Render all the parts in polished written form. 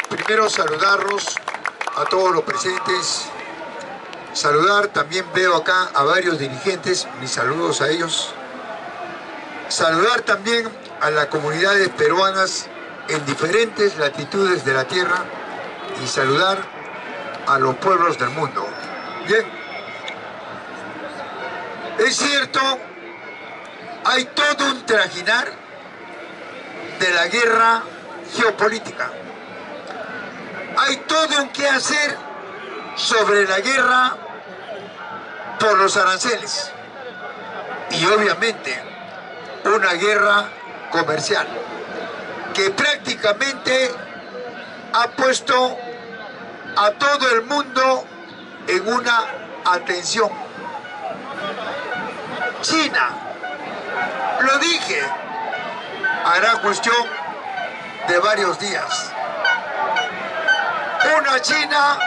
primero saludarlos a todos los presentes. Saludar, también veo acá a varios dirigentes, mis saludos a ellos. Saludar también a las comunidades peruanas en diferentes latitudes de la tierra y saludar a los pueblos del mundo. Bien, es cierto, hay todo un trajinar de la guerra geopolítica. Hay todo un qué hacer sobre la guerra por los aranceles y obviamente una guerra comercial que prácticamente ha puesto a todo el mundo en una atención. China, lo dije, hará cuestión de varios días. Una China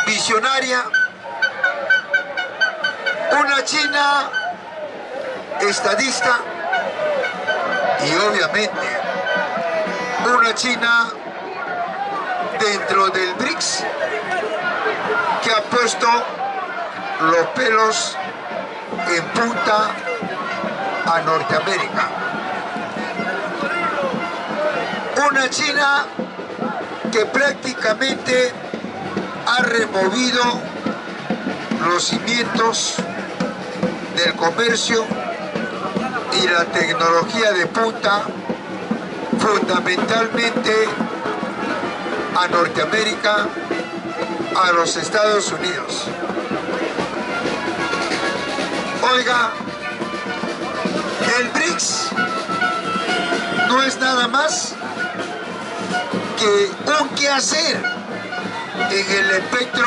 visionaria, una China estadista y obviamente una China dentro del BRICS que ha puesto los pelos en punta a Norteamérica. Una China que prácticamente ha removido los cimientos del comercio y la tecnología de punta, fundamentalmente a Norteamérica, a los Estados Unidos. Oiga, el BRICS no es nada más que un quehacer en el espectro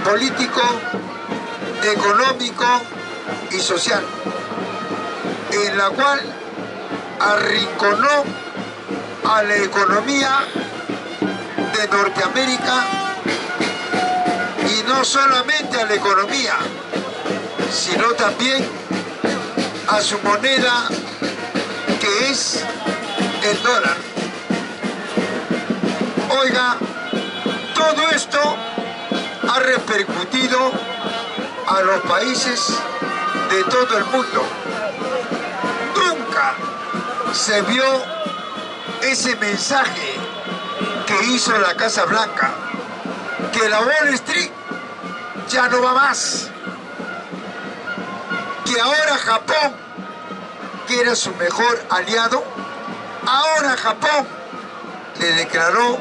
político, económico y social, en la cual arrinconó a la economía de Norteamérica y no solamente a la economía, sino también a su moneda, que es el dólar. Oiga, todo esto ha repercutido a los países de todo el mundo. Nunca se vio ese mensaje que hizo la Casa Blanca, que la Wall Street ya no va más, que ahora Japón, que era su mejor aliado, ahora Japón le declaró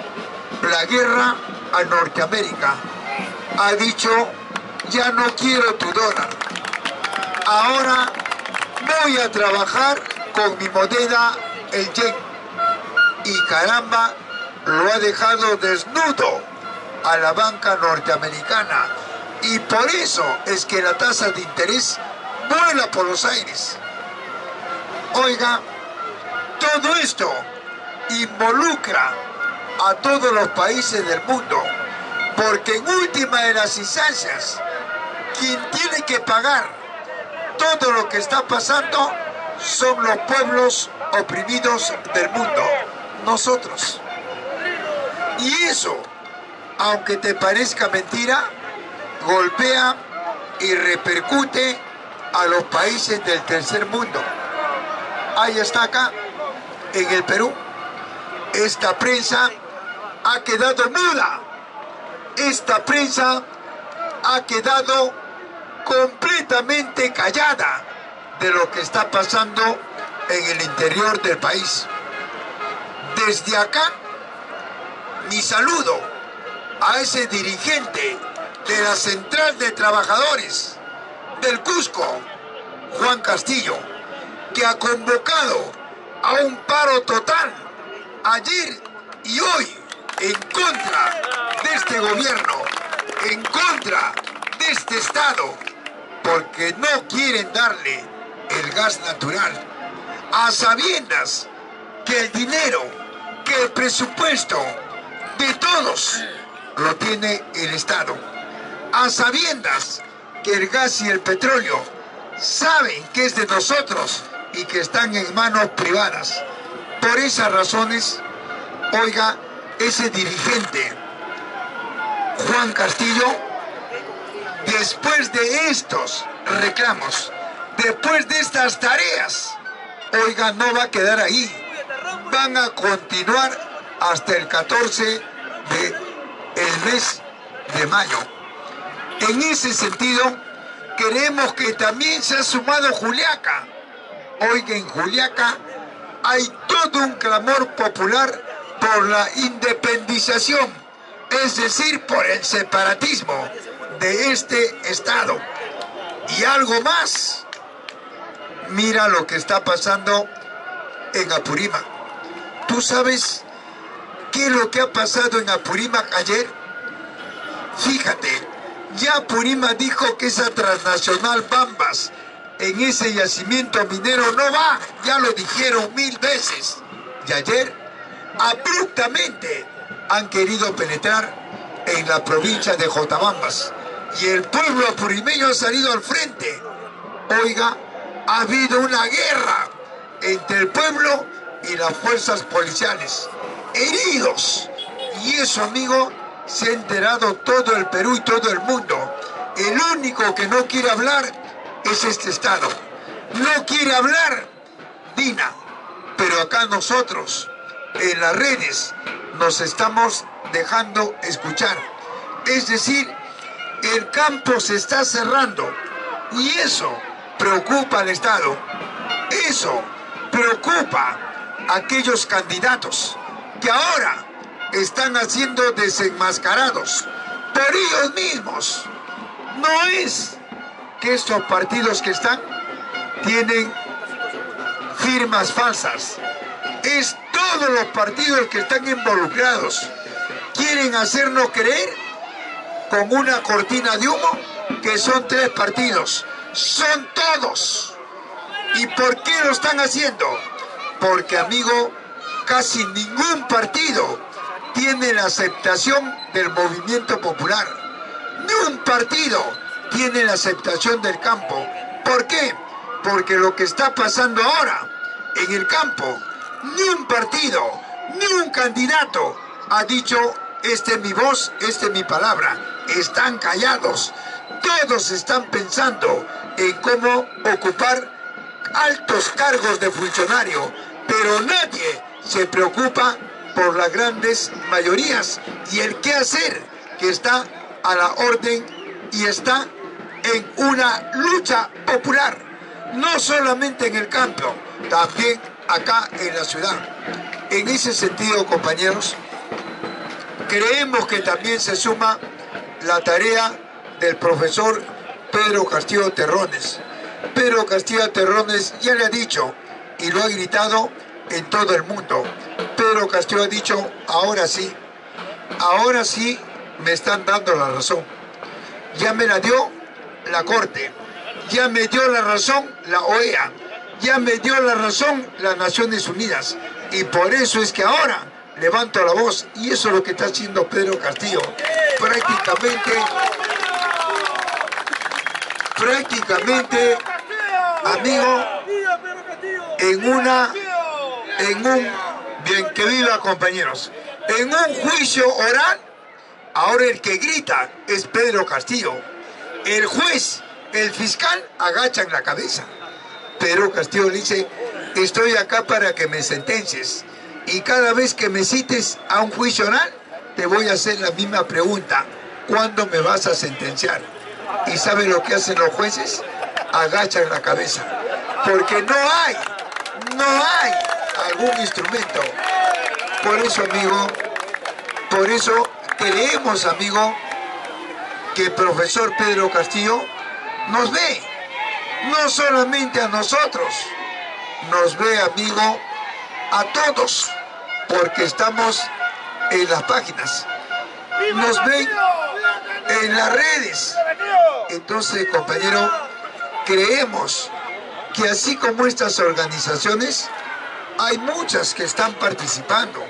la guerra a Norteamérica. Ha dicho, ya no quiero tu dólar, ahora voy a trabajar con mi moneda, el yen. Y caramba, lo ha dejado desnudo a la banca norteamericana. Y por eso es que la tasa de interés vuela por los aires. Oiga, todo esto involucra a todos los países del mundo, porque en última de las instancias, quien tiene que pagar todo lo que está pasando son los pueblos oprimidos del mundo, nosotros. Y eso, aunque te parezca mentira, golpea y repercute a los países del tercer mundo. Ahí está acá, en el Perú, esta prensa ha quedado muda. Esta prensa ha quedado completamente callada de lo que está pasando en el interior del país. Desde acá, mi saludo a ese dirigente de la Central de Trabajadores del Cusco, Juan Castillo, que ha convocado a un paro total ayer y hoy en contra de este gobierno, en contra de este Estado, porque no quieren darle el gas natural, a sabiendas que el dinero, que el presupuesto de todos lo tiene el Estado, a sabiendas que el gas y el petróleo saben que es de nosotros y que están en manos privadas. Por esas razones Oiga, ese dirigente, Juan Castillo, después de estos reclamos, después de estas tareas, oiga, no va a quedar ahí. Van a continuar hasta el 14 del mes de mayo. En ese sentido, queremos que también se ha sumado Juliaca. Oiga, en Juliaca hay todo un clamor popular por la independización, es decir, por el separatismo de este estado. Y algo más, mira lo que está pasando en Apurímac. ¿Tú sabes qué es lo que ha pasado en Apurímac ayer? Fíjate, ya Apurímac dijo que esa transnacional Bambas en ese yacimiento minero no va, ya lo dijeron 1000 veces. Y ayer, abruptamente, han querido penetrar en la provincia de Jotabambas. Y el pueblo apurimeño ha salido al frente. Oiga, ha habido una guerra entre el pueblo y las fuerzas policiales. Heridos. Y eso, amigo, se ha enterado todo el Perú y todo el mundo. El único que no quiere hablar es este estado. No quiere hablar Dina. Pero acá nosotros, en las redes, nos estamos dejando escuchar. Es decir, el campo se está cerrando. Y eso preocupa al Estado. Eso preocupa a aquellos candidatos que ahora están siendo desenmascarados por ellos mismos. No es que estos partidos que están tienen firmas falsas. Es todos los partidos que están involucrados. Quieren hacernos creer con una cortina de humo que son 3 partidos. Son todos. ¿Y por qué lo están haciendo? Porque, amigo, casi ningún partido tiene la aceptación del movimiento popular. Ni un partido tiene la aceptación del campo. ¿Por qué? Porque lo que está pasando ahora en el campo, ni un partido, ni un candidato ha dicho: esta es mi voz, esta es mi palabra. Están callados. Todos están pensando en cómo ocupar altos cargos de funcionario, pero nadie se preocupa por las grandes mayorías y el qué hacer, que está a la orden y está en una lucha popular, no solamente en el campo, también acá en la ciudad. En ese sentido, compañeros, creemos que también se suma la tarea del profesor Pedro Castillo Terrones. Pedro Castillo Terrones ya le ha dicho y lo ha gritado en todo el mundo. Pedro Castillo ha dicho: ahora sí me están dando la razón. Ya me la dio la Corte, ya me dio la razón la OEA, ya me dio la razón las Naciones Unidas, y por eso es que ahora levanto la voz. Y eso es lo que está haciendo Pedro Castillo. Prácticamente, amigo, bien, que viva, compañeros, en un juicio oral, ahora el que grita es Pedro Castillo. El juez, el fiscal, agachan la cabeza. Pedro Castillo le dice: estoy acá para que me sentencies, y cada vez que me cites a un juicio oral, te voy a hacer la misma pregunta: ¿cuándo me vas a sentenciar? ¿Y saben lo que hacen los jueces? Agachan la cabeza, porque no hay algún instrumento. Por eso, amigo, por eso creemos, amigo, que el profesor Pedro Castillo nos ve, no solamente a nosotros, nos ve, amigo, a todos, porque estamos en las páginas, nos ven en las redes. Entonces, compañero, creemos que así como estas organizaciones, hay muchas que están participando,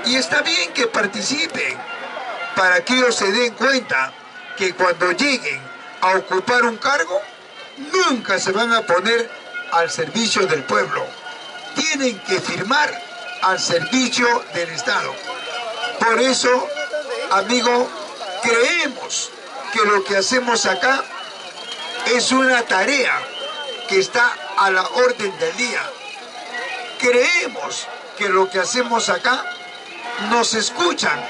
y está bien que participen, para que ellos se den cuenta que cuando lleguen a ocupar un cargo, nunca se van a poner al servicio del pueblo. Tienen que firmar al servicio del Estado. Por eso, amigo, creemos que lo que hacemos acá es una tarea que está a la orden del día. Creemos que lo que hacemos acá nos escuchan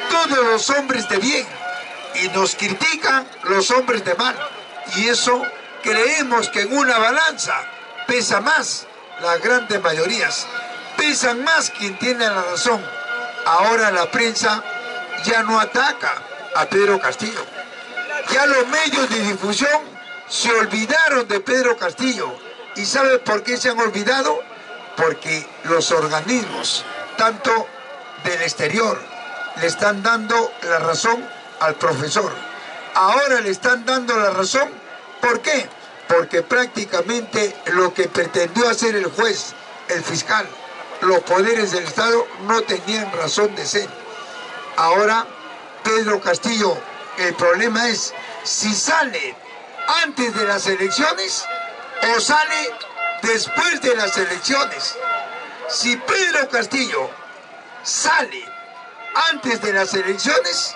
todos los hombres de bien y nos critican los hombres de mal. Y eso creemos que en una balanza pesa más las grandes mayorías, pesan más quien tiene la razón. Ahora la prensa ya no ataca a Pedro Castillo. Ya los medios de difusión se olvidaron de Pedro Castillo. ¿Y sabe por qué se han olvidado? Porque los organismos, tanto del exterior, le están dando la razón al profesor. Ahora le están dando la razón. ¿Por qué? Porque prácticamente lo que pretendió hacer el juez, el fiscal, los poderes del Estado no tenían razón de ser. Ahora Pedro Castillo, el problema es si sale antes de las elecciones o sale después de las elecciones. Si Pedro Castillo sale antes de las elecciones,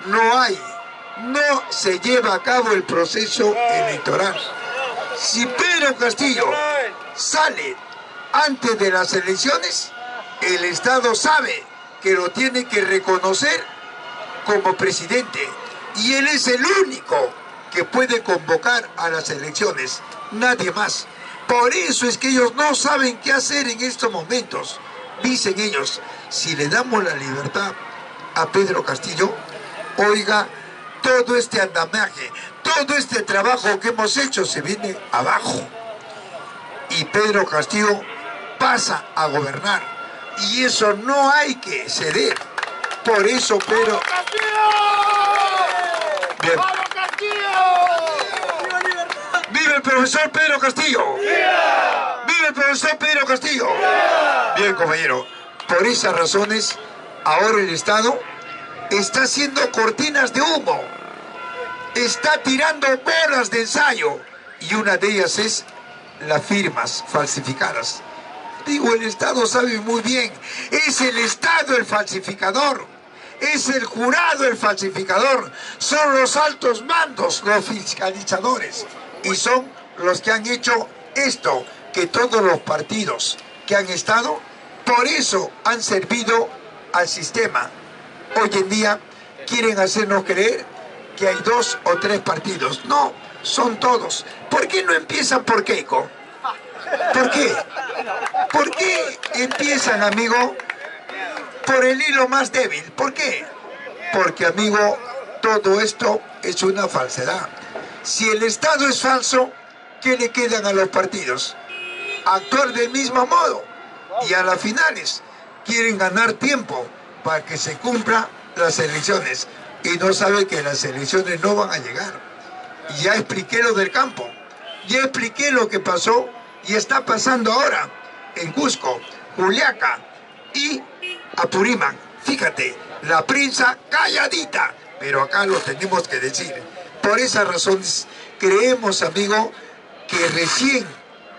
no se lleva a cabo el proceso electoral. Si Pedro Castillo sale antes de las elecciones, el Estado sabe que lo tiene que reconocer como presidente y él es el único que puede convocar a las elecciones, nadie más. Por eso es que ellos no saben qué hacer en estos momentos. Dicen ellos, si le damos la libertad a Pedro Castillo, oiga, todo este andamiaje, todo este trabajo que hemos hecho se viene abajo. Y Pedro Castillo pasa a gobernar. Y eso no hay que ceder. Por eso Pedro... Bien. ¡Viva el profesor Pedro Castillo! ¡Viva el profesor Pedro Castillo! Bien, compañero. Por esas razones, ahora el Estado está haciendo cortinas de humo. Está tirando bolas de ensayo. Y una de ellas es las firmas falsificadas. Digo, el Estado sabe muy bien. Es el Estado el falsificador. Es el jurado el falsificador. Son los altos mandos los fiscalizadores. Y son los que han hecho esto, que todos los partidos que han estado, por eso han servido al sistema. Hoy en día quieren hacernos creer que hay 2 o 3 partidos. No, son todos. ¿Por qué no empiezan por Keiko? ¿Por qué? ¿Por qué empiezan, amigo, por el hilo más débil? ¿Por qué? Porque, amigo, todo esto es una falsedad. Si el Estado es falso, ¿qué le quedan a los partidos? Actuar del mismo modo. Y a las finales quieren ganar tiempo para que se cumplan las elecciones. Y no saben que las elecciones no van a llegar. Y ya expliqué lo del campo. Ya expliqué lo que pasó y está pasando ahora en Cusco, Juliaca y Apurímac. Fíjate, la prensa calladita, pero acá lo tenemos que decir. Por esas razones creemos, amigo, que recién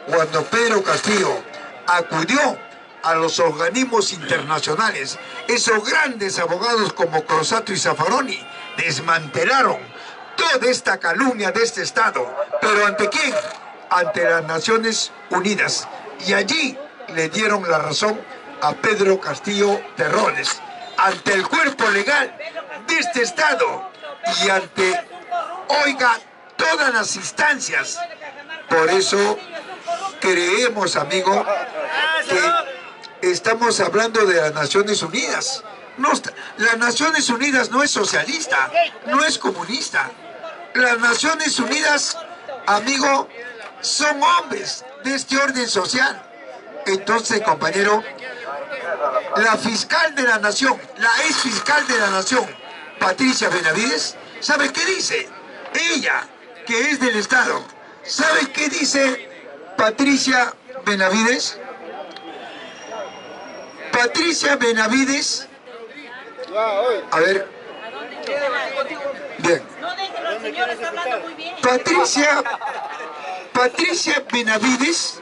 cuando Pedro Castillo acudió a los organismos internacionales, esos grandes abogados como Crosatto y Zaffaroni desmantelaron toda esta calumnia de este Estado. ¿Pero ante quién? Ante las Naciones Unidas. Y allí le dieron la razón a Pedro Castillo Terrones, ante el cuerpo legal de este Estado y ante, oiga, todas las instancias. Por eso creemos, amigo, que estamos hablando de las Naciones Unidas. No, las Naciones Unidas no es socialista, no es comunista. Las Naciones Unidas, amigo, son hombres de este orden social. Entonces, compañero, la fiscal de la Nación, la ex fiscal de la Nación, Patricia Benavides, ¿sabe qué dice? Ella, que es del Estado, ¿sabe qué dice Patricia Benavides? Patricia Benavides, a ver, bien. Patricia Benavides,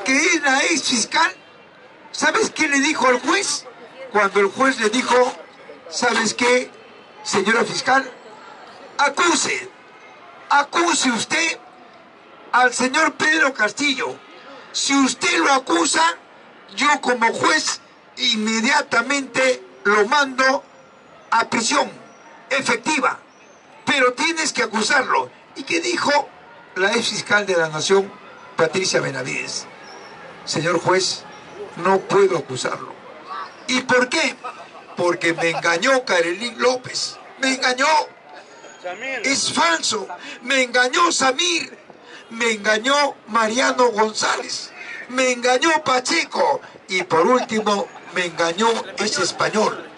que es la ex fiscal, ¿Sabes qué le dijo al juez? Cuando el juez le dijo, ¿sabes qué, señora fiscal? Acuse usted al señor Pedro Castillo. Si usted lo acusa, yo como juez inmediatamente lo mando a prisión efectiva, pero tienes que acusarlo. ¿Y qué dijo la ex fiscal de la Nación, Patricia Benavides? Señor juez, no puedo acusarlo. ¿Y por qué? Porque me engañó Karelyn López, me engañó. Es falso, me engañó Samir, me engañó Mariano González, me engañó Pacheco y por último me engañó ese español.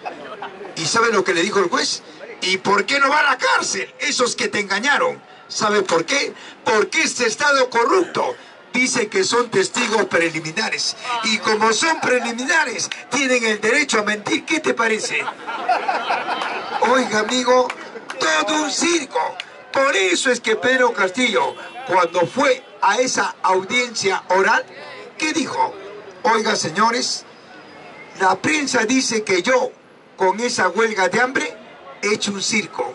¿Y sabe lo que le dijo el juez? ¿Y por qué no va a la cárcel esos que te engañaron? ¿Sabe por qué? Porque este Estado corrupto dice que son testigos preliminares y como son preliminares tienen el derecho a mentir. ¿Qué te parece? Oiga, amigo, todo un circo. Por eso es que Pedro Castillo, cuando fue a esa audiencia oral, ¿qué dijo? Oiga, señores, la prensa dice que yo, con esa huelga de hambre, he hecho un circo.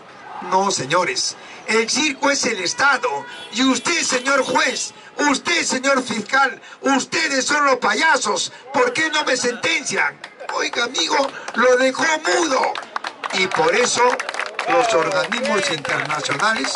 No, señores, el circo es el Estado. Y usted, señor juez, usted, señor fiscal, ustedes son los payasos. ¿Por qué no me sentencian? Oiga, amigo, lo dejó mudo. Y por eso los organismos internacionales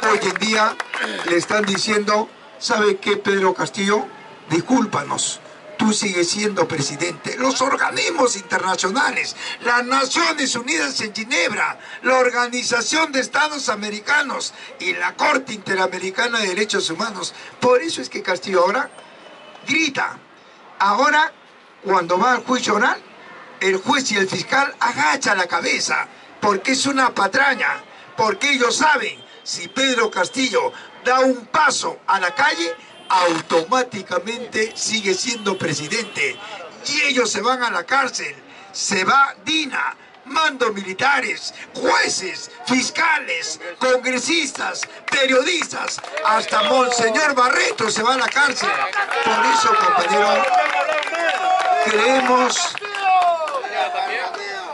hoy en día le están diciendo, ¿sabe qué, Pedro Castillo? Discúlpanos, tú sigues siendo presidente. Los organismos internacionales, las Naciones Unidas en Ginebra, la Organización de Estados Americanos y la Corte Interamericana de Derechos Humanos. Por eso es que Castillo ahora grita. Ahora, cuando va al juicio oral, el juez y el fiscal agachan la cabeza, porque es una patraña, porque ellos saben, si Pedro Castillo da un paso a la calle, automáticamente sigue siendo presidente. Y ellos se van a la cárcel, se va Dina, mandos militares, jueces, fiscales, congresistas, periodistas, hasta Monseñor Barreto se va a la cárcel. Por eso, compañero,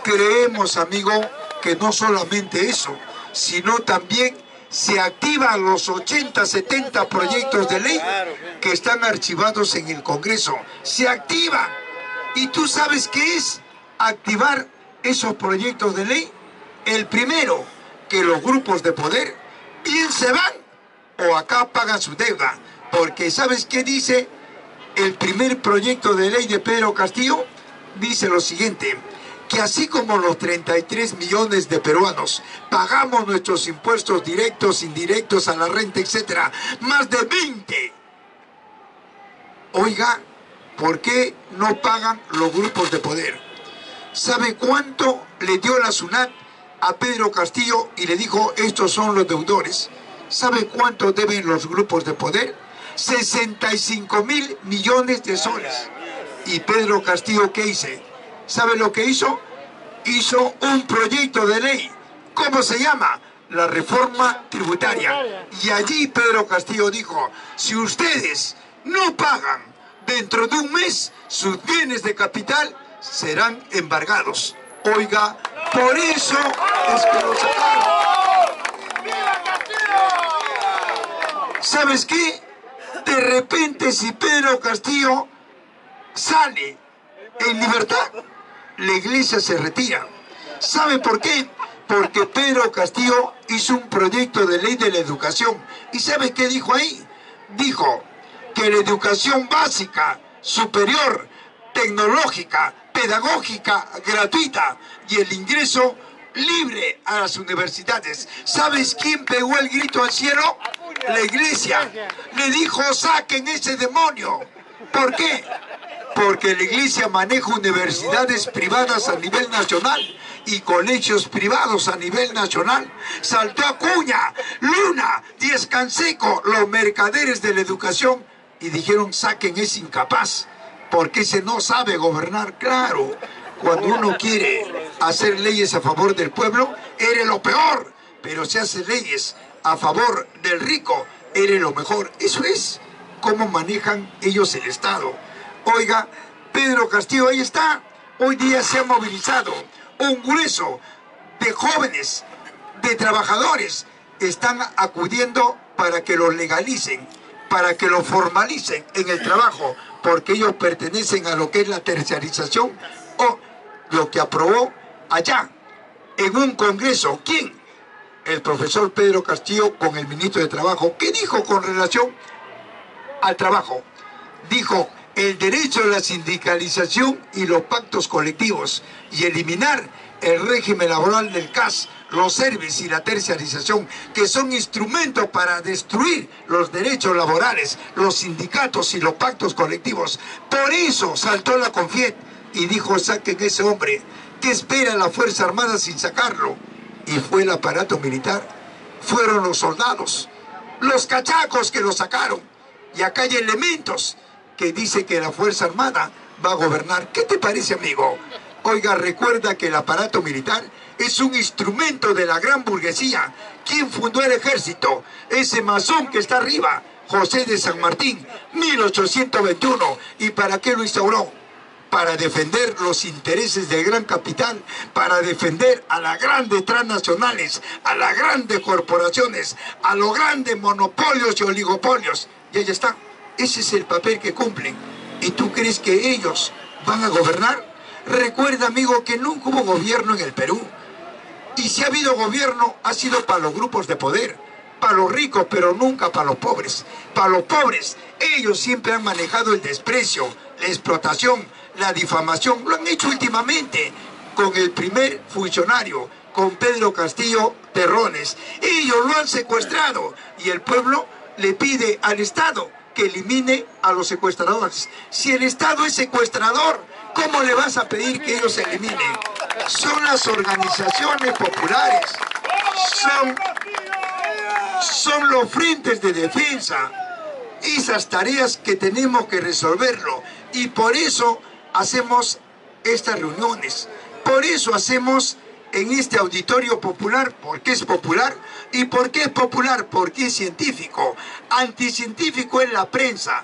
creemos, amigo, que no solamente eso, sino también se activan los 80, 70 proyectos de ley que están archivados en el Congreso. Se activan. ¿Y tú sabes qué es activar esos proyectos de ley? El primero, que los grupos de poder bien se van o acá pagan su deuda. Porque ¿sabes qué dice el primer proyecto de ley de Pedro Castillo? Dice lo siguiente: que así como los 33 millones de peruanos pagamos nuestros impuestos directos, indirectos, a la renta, etcétera, más de 20. Oiga, ¿por qué no pagan los grupos de poder? ¿Sabe cuánto le dio la SUNAT a Pedro Castillo y le dijo, estos son los deudores? ¿Sabe cuánto deben los grupos de poder? 65.000 millones de soles. ¿Y Pedro Castillo qué hizo? ¿Sabe lo que hizo? Hizo un proyecto de ley. ¿Cómo se llama? La reforma tributaria. Y allí Pedro Castillo dijo, si ustedes no pagan dentro de un mes, sus bienes de capital serán embargados. Oiga, por eso es que lo sacaron. ¿Sabes qué? De repente, si Pedro Castillo sale en libertad, la iglesia se retira. ¿Sabe por qué? Porque Pedro Castillo hizo un proyecto de ley de la educación. ¿Y sabe qué dijo ahí? Dijo que la educación básica, superior, tecnológica, pedagógica, gratuita y el ingreso libre a las universidades. ¿Sabes quién pegó el grito al cielo? La iglesia. Le dijo, saquen ese demonio. ¿Por qué? Porque la iglesia maneja universidades privadas a nivel nacional y colegios privados a nivel nacional. Saltó Acuña, Luna, Díaz Canseco, los mercaderes de la educación, y dijeron, saquen ese incapaz, porque ese no sabe gobernar. Claro, cuando uno quiere hacer leyes a favor del pueblo, eres lo peor, pero si hace leyes a favor del rico, eres lo mejor. Eso es cómo manejan ellos el Estado. Oiga, Pedro Castillo ahí está. Hoy día se ha movilizado un grueso de jóvenes, de trabajadores, están acudiendo para que los legalicen, para que los formalicen en el trabajo, porque ellos pertenecen a lo que es la terciarización o lo que aprobó allá en un congreso. ¿Quién? El profesor Pedro Castillo con el ministro de Trabajo. ¿Qué dijo con relación al trabajo? Dijo el derecho a la sindicalización y los pactos colectivos y eliminar el régimen laboral del CAS, los servicios y la terciarización, que son instrumentos para destruir los derechos laborales, los sindicatos y los pactos colectivos. Por eso saltó la CONFIET y dijo: saquen ese hombre. ¿Qué espera la Fuerza Armada sin sacarlo? Y fue el aparato militar, fueron los soldados, los cachacos que lo sacaron. Y acá hay elementos que dicen que la Fuerza Armada va a gobernar. ¿Qué te parece, amigo? Oiga, recuerda que el aparato militar es un instrumento de la gran burguesía. ¿Quién fundó el ejército? Ese masón que está arriba, José de San Martín, 1821. ¿Y para qué lo instauró? Para defender los intereses del gran capital, para defender a las grandes transnacionales, a las grandes corporaciones, a los grandes monopolios y oligopolios. Y ahí está. Ese es el papel que cumplen. ¿Y tú crees que ellos van a gobernar? Recuerda, amigo, que nunca hubo gobierno en el Perú. Y si ha habido gobierno, ha sido para los grupos de poder, para los ricos, pero nunca para los pobres. Para los pobres, ellos siempre han manejado el desprecio, la explotación, la difamación. Lo han hecho últimamente con el primer funcionario, con Pedro Castillo Terrones. Ellos lo han secuestrado y el pueblo le pide al Estado que elimine a los secuestradores. Si el Estado es secuestrador, ¿cómo le vas a pedir que ellos se eliminen? Son las organizaciones populares, son los frentes de defensa. Esas tareas que tenemos que resolverlo. Y por eso hacemos estas reuniones. Por eso hacemos en este auditorio popular. ¿Por qué es popular? ¿Y por qué es popular? Porque es científico. Anticientífico es la prensa.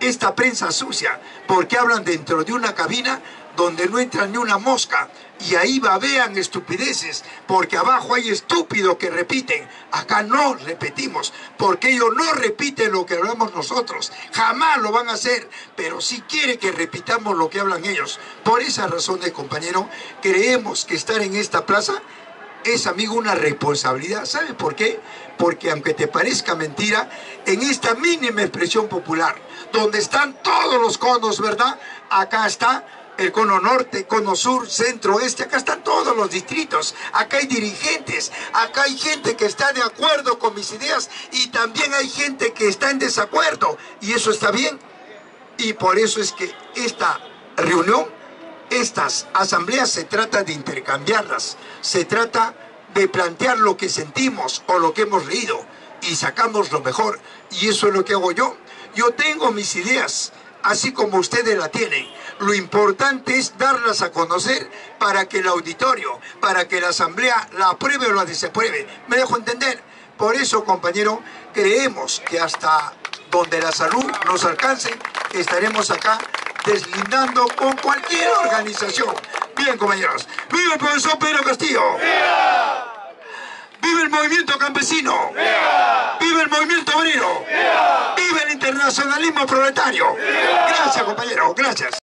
Esta prensa sucia, porque hablan dentro de una cabina donde no entra ni una mosca, y ahí babean estupideces, porque abajo hay estúpidos que repiten. Acá no repetimos, porque ellos no repiten lo que hablamos nosotros, jamás lo van a hacer, pero sí quiere que repitamos lo que hablan ellos. Por esa razón, compañero, creemos que estar en esta plaza es, amigo, una responsabilidad. ¿Sabe por qué? Porque aunque te parezca mentira, en esta mínima expresión popular, donde están todos los conos, ¿verdad? Acá está el cono norte, cono sur, centro, oeste, acá están todos los distritos, acá hay dirigentes, acá hay gente que está de acuerdo con mis ideas y también hay gente que está en desacuerdo, y eso está bien. Y por eso es que esta reunión, estas asambleas, se trata de intercambiarlas, se trata de plantear lo que sentimos o lo que hemos leído y sacamos lo mejor. Y eso es lo que hago yo. Yo tengo mis ideas, así como ustedes la tienen. Lo importante es darlas a conocer para que el auditorio, para que la asamblea la apruebe o la desapruebe. ¿Me dejo entender? Por eso, compañero, creemos que hasta donde la salud nos alcance, estaremos acá deslindando con cualquier organización. Bien, compañeros. ¡Viva el profesor Pedro Castillo! ¡Viva! ¡Viva el movimiento campesino! ¡Viva! ¡Viva el movimiento obrero! ¡Viva! ¡Viva el internacionalismo proletario! ¡Viva! Gracias, compañero. Gracias.